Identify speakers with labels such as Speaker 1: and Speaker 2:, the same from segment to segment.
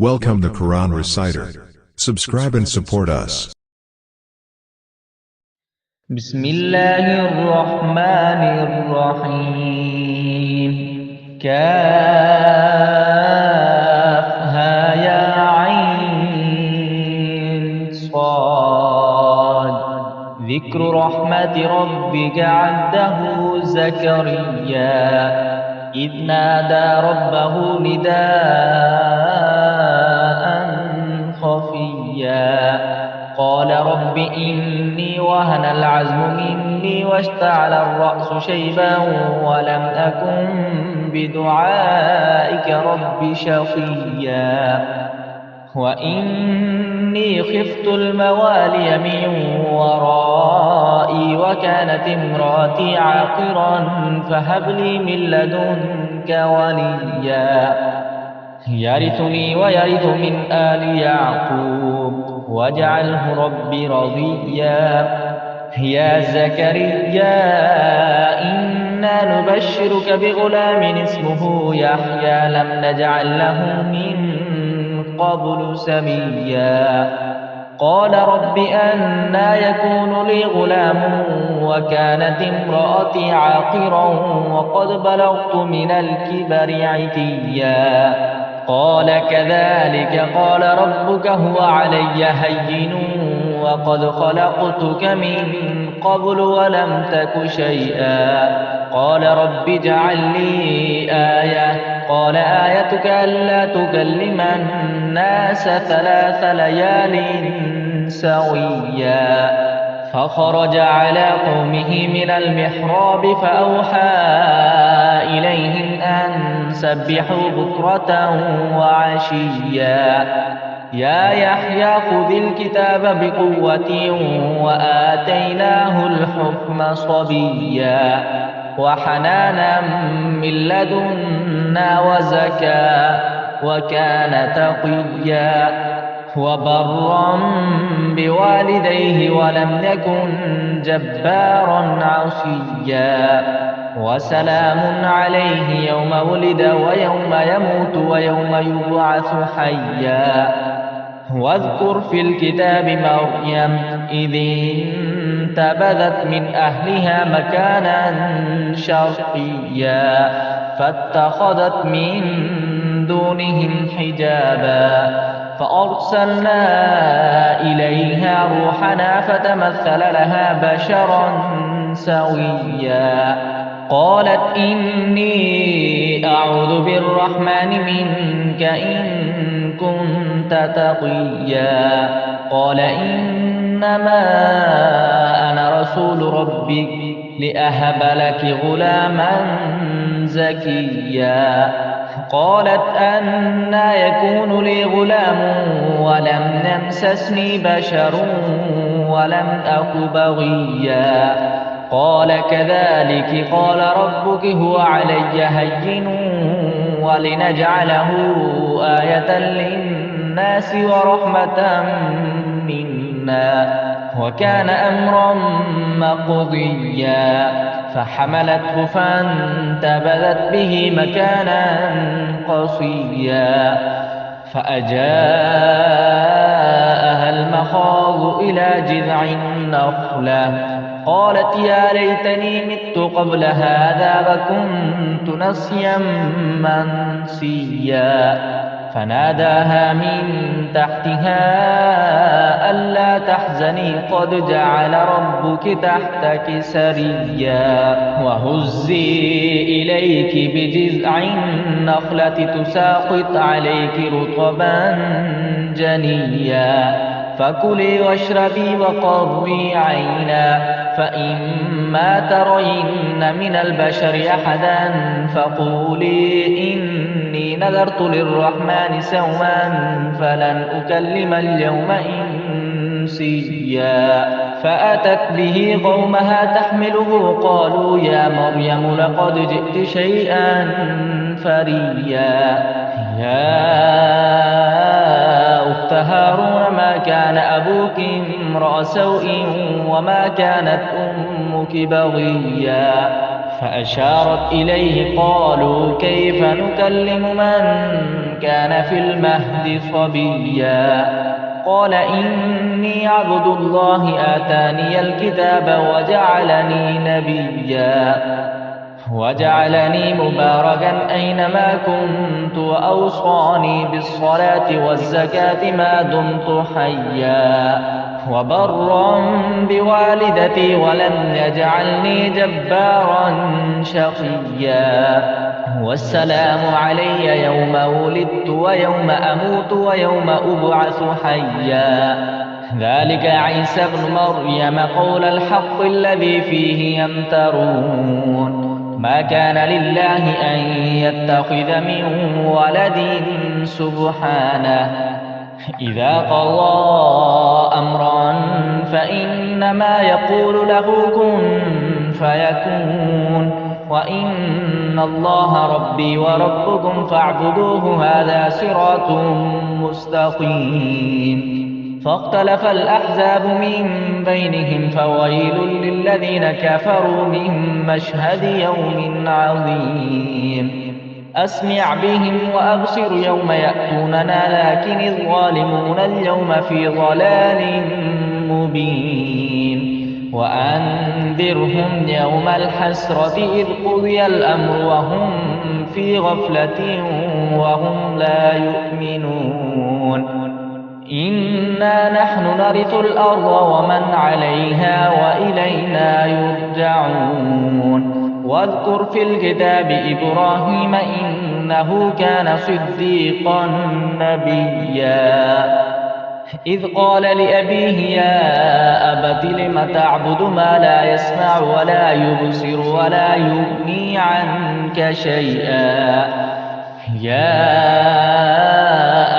Speaker 1: Welcome the Quran Reciter. Subscribe and support us.
Speaker 2: بسم الله الرحمن الرحيم. كافها يا عين صاد. ذكر رحمة ربك عبده زكريا إذ نادى ربه نداء خفيا قال رب إني وهن العزم مني واشتعل الرأس شيبا ولم أكن بدعائك رب شقيا وإني خفت الموالي من ورائي وكانت امرأتي عاقرا فهب لي من لدنك وليا يرثني ويرث من آل يعقوب واجعله ربي رضيا يا زكريا إنا نبشرك بغلام اسمه يحيى لم نجعل له من قبل سميا قال رب أنى يكون لي غلام وكانت امرأتي عاقرا وقد بلغت من الكبر عتيا قال كذلك قال ربك هو علي هين وقد خلقتك من قبل ولم تك شيئا قال رب اجعل لي آية قال آيتك ألا تكلم الناس 3 ليال سويا فخرج على قومه من المحراب فأوحى إليهم أن سبحوا بكرة وعشيا يا يحيى خذ الكتاب بقوة وآتيناه الحكم صبيا وحنانا من لدنا وزكاة وكان تقيا وبرا بوالديه ولم يكن جبارا عصيا وسلام عليه يوم ولد ويوم يموت ويوم يبعث حيا واذكر في الكتاب مريم إذ انتبذت من أهلها مكانا شرقيا فاتخذت من دونهم حجابا فأرسلنا إليها روحنا فتمثل لها بشرا سويا قالت إني أعوذ بالرحمن منك إن كنت تقيا قال إنما أنا رسول ربك لأهب لك غلاما زكيا قالت أنى يكون لي غلام ولم يمسسني بشر ولم أك بغيا قال كذلك قال ربك هو علي هين ولنجعله آية للناس ورحمة منا وكان أمرا مقضيا فحملته فانتبذت به مكانا قصيا فأجاءها المخاض إلى جذع النخلة قالت يا ليتني مت قبل هذا وكنت نسيا منسيا فناداها من تحتها ألا تحزني قد جعل ربك تحتك سريا وهزي إليك بجذع النخلة تساقط عليك رطبا جنيا فكلي واشربي وقري عينا فإما ترين من البشر أحدا فقولي إني نذرت للرحمن سوما فلن أكلم اليوم إنسيا فأتت به قومها تحمله قالوا يا مريم لقد جئت شيئا فريا يا أخت هارون ما كان أبوك امرأ سوء وما كانت أمك بغيا فأشارت إليه قالوا كيف نكلم من كان في المهد صبيا قال إني عبد الله آتاني الكتاب وجعلني نبيا وجعلني مباركا أينما كنت وأوصاني بالصلاة والزكاة ما دمت حيا وبرا بوالدتي ولم يجعلني جبارا شقيا والسلام علي يوم ولدت ويوم أموت ويوم أبعث حيا ذلك عيسى ابن مريم قول الحق الذي فيه يمترون ما كان لله أن يتخذ من ولد سبحانه إذا قضى أمرا فإنما يقول له كن فيكون وإن الله ربي وربكم فاعبدوه هذا صراط مستقيم فاختلف الأحزاب من بينهم فويل للذين كفروا من مشهد يوم عظيم أسمع بهم وأبصر يوم يأتوننا لكن الظالمون اليوم في ضلال مبين وأنذرهم يوم الحسرة إذ قضي الأمر وهم في غفلة وهم لا يؤمنون إنا نحن نرث الأرض ومن عليها وإلينا يرجعون واذكر في الكتاب إبراهيم إنه كان صديقا نبيا إذ قال لأبيه يا أبت لم تعبد ما لا يسمع ولا يبصر ولا يغني عنك شيئا يا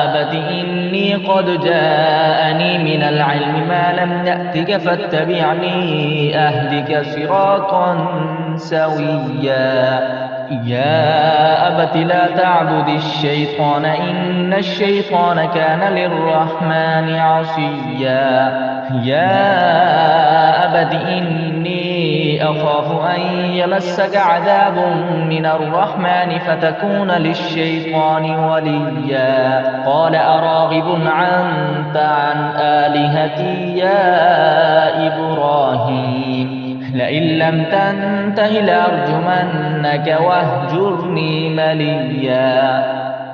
Speaker 2: أبت إني قد جاءني من العلم ما لم يأتك فاتبعني أهدك صراطا سويا يا أبت لا تعبد الشيطان إن الشيطان كان للرحمن عصيا يا أبت إني أخاف أن يمسك عذاب من الرحمن فتكون للشيطان وليا قال أراغب أنت عن آلهتي يا إبراهيم لئن لم تنته لأرجمنك واهجرني مليا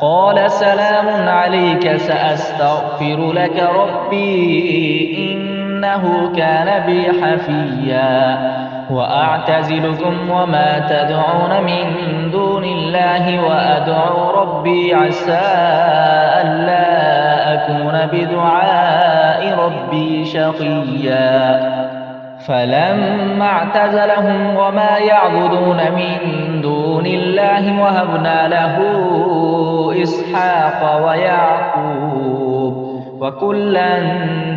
Speaker 2: قال سلام عليك سأستغفر لك ربي إنه كان بي حفيا وأعتزلكم وما تدعون من دون الله وأدعو ربي عسى ألا أكون بدعاء ربي شقيا فلما اعتزلهم وما يعبدون من دون الله وهبنا له إسحاق ويعقوب وكلا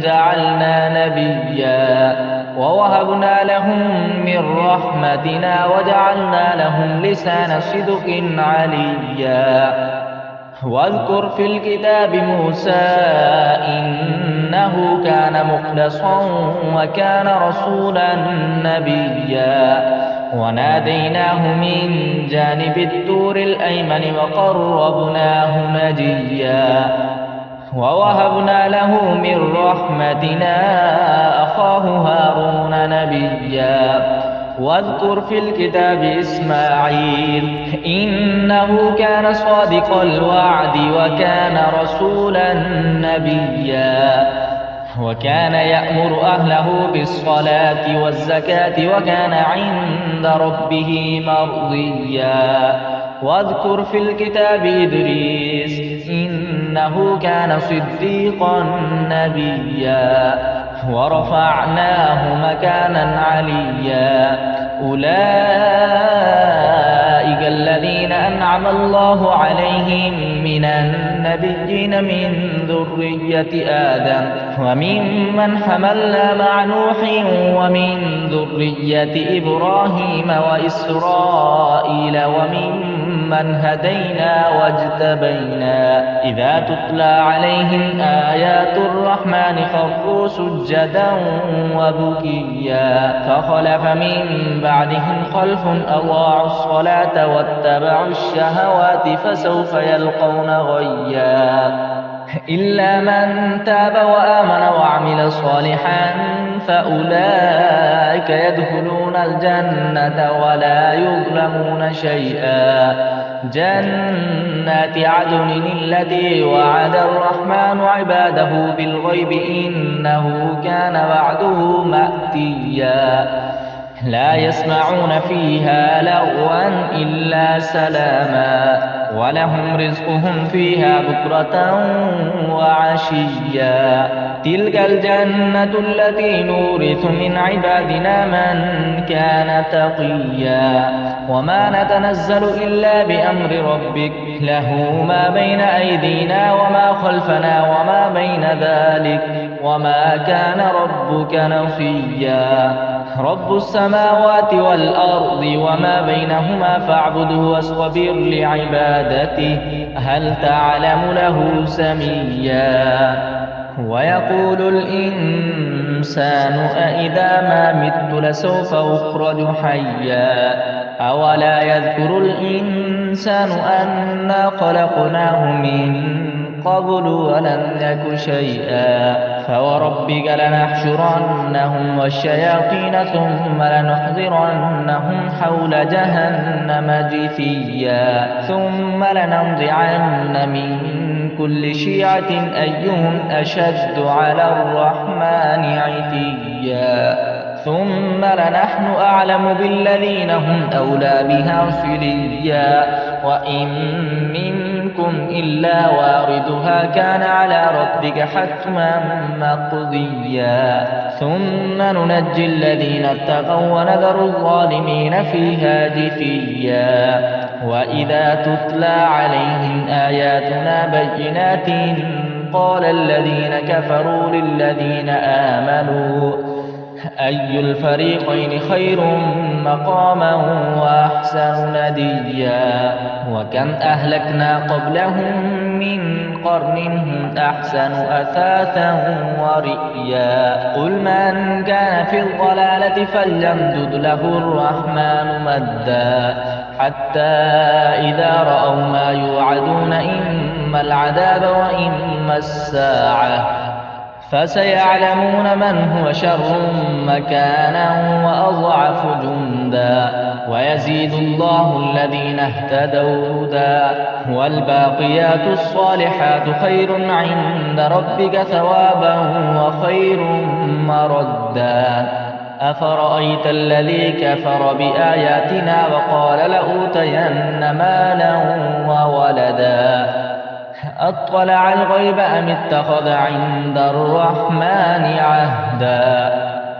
Speaker 2: جعلنا نبيا ووهبنا لهم من رحمتنا وجعلنا لهم لسان صدق عليا واذكر في الكتاب موسى إنه كان مخلصا وكان رسولا نبيا وناديناه من جانب الطور الأيمن وقربناه نجيا ووهبنا له من رحمتنا أخاه هارون نبيا واذكر في الكتاب إسماعيل إنه كان صادق الوعد وكان رسولا نبيا وكان يأمر أهله بالصلاة والزكاة وكان عند ربه مرضيا واذكر في الكتاب إدريس إنه كان صديقا نبيا ورفعناه مكانا عليا أولئك الذين أنعم الله عليهم من النبيين من ذرية آدم وممن حملنا مع نوح ومن ذرية إبراهيم وإسرائيل وممن من هدينا واجتبينا إذا تتلى عليهم آيات الرحمن خروا سجدا وبكيا فخلف من بعدهم خلف أضاعوا الصلاة واتبعوا الشهوات فسوف يلقون غيا إلا من تاب وآمن وعمل صالحا فأولئك يدخلون الجنة ولا يظلمون شيئا جنات عدن التي وعد الرحمن عباده بالغيب إنه كان وعده مأتيا لا يسمعون فيها لغوا إلا سلاما ولهم رزقهم فيها بكرة وعشيا تلك الجنة التي نورث من عبادنا من كان تقيا وما نتنزل إلا بأمر ربك له ما بين أيدينا وما خلفنا وما بين ذلك وما كان ربك نسيا رب السماوات والأرض وما بينهما فاعبده واصطبر لعبادته هل تعلم له سميا ويقول الإنسان أإذا ما مت لسوف أخرج حيا أولا يذكر الإنسان أنا خلقناه من قبل ولم يك شيئا فوربك لنحشرنهم والشياطين ثم لنحضرنهم حول جهنم جثيا ثم لننزعن من كل شيعة أيهم أشد على الرحمن عتيا ثم لنحن أعلم بالذين هم أولى بها صليا وإن منكم إلا واردها كان على ربك حتما مقضيا ثم ننجي الذين اتقوا ونذر الظالمين فيها جثيا وإذا تتلى عليهم آياتنا بينات قال الذين كفروا للذين آمنوا أي الفريقين خير مقاما وأحسن نديا وكم أهلكنا قبلهم من قرن هم أحسن أثاثا ورئيا قل من كان في الضلالة فليمدد له الرحمن مدا حتى إذا رأوا ما يوعدون إما العذاب وإما الساعة فسيعلمون من هو شر مكانا وأضعف جندا ويزيد الله الذين اهتدوا هدى والباقيات الصالحات خير عند ربك ثوابا وخير مردا أفرأيت الذي كفر بآياتنا وقال لأوتين مالا وولدا أطلع الغيب أم اتخذ عند الرحمن عهدا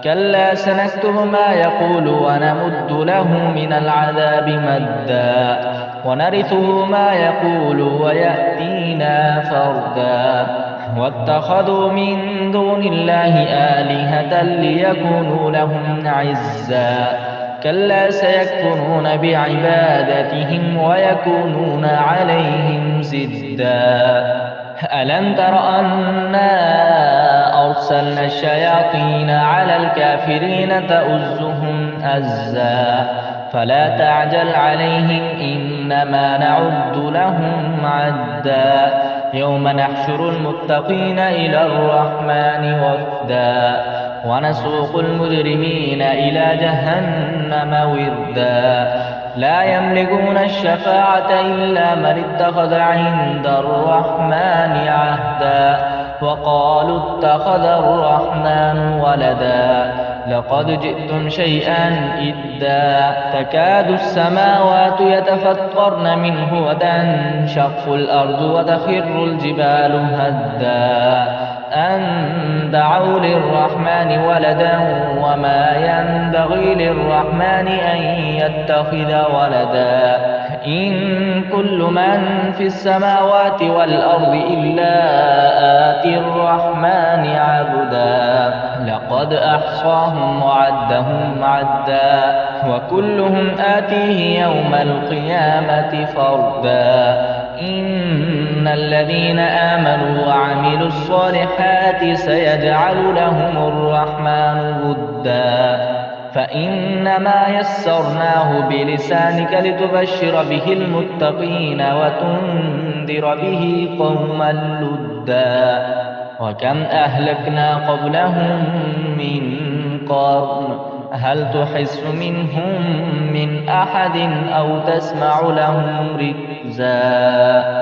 Speaker 2: كلا سنكتب ما يقول ونمد له من العذاب مدا ونرثه ما يقول ويأتينا فردا واتخذوا من دون الله آلهة ليكونوا لهم عزا كلا سيكفرون بعبادتهم ويكونون عليهم زدا ألم تر أنا أرسلنا الشياطين على الكافرين تؤزهم أزا فلا تعجل عليهم إنما نعد لهم عدا يوم نحشر المتقين إلى الرحمن وفدا ونسوق المجرمين إلى جهنم وردا لا يملكون الشفاعة إلا من اتخذ عند الرحمن عهدا وقالوا اتخذ الرحمن ولدا لقد جئتم شيئا إدا تكاد السماوات يتفطرن منه وتنشق الأرض وتخر الجبال هدا أن دعوا للرحمن ولدا وما ينبغي للرحمن أن يتخذ ولدا إن كل من في السماوات والأرض إلا آتي الرحمن عبدا لقد أحصاهم وعدهم عدا وكلهم آتيه يوم القيامة فردا إن الذين آمنوا وعملوا الصالحات سيجعل لهم الرحمن ودا فإنما يسرناه بلسانك لتبشر به المتقين وتنذر به قوما لدا وكم أهلكنا قبلهم من قرن هل تحس منهم من أحد أو تسمع لهم ركزا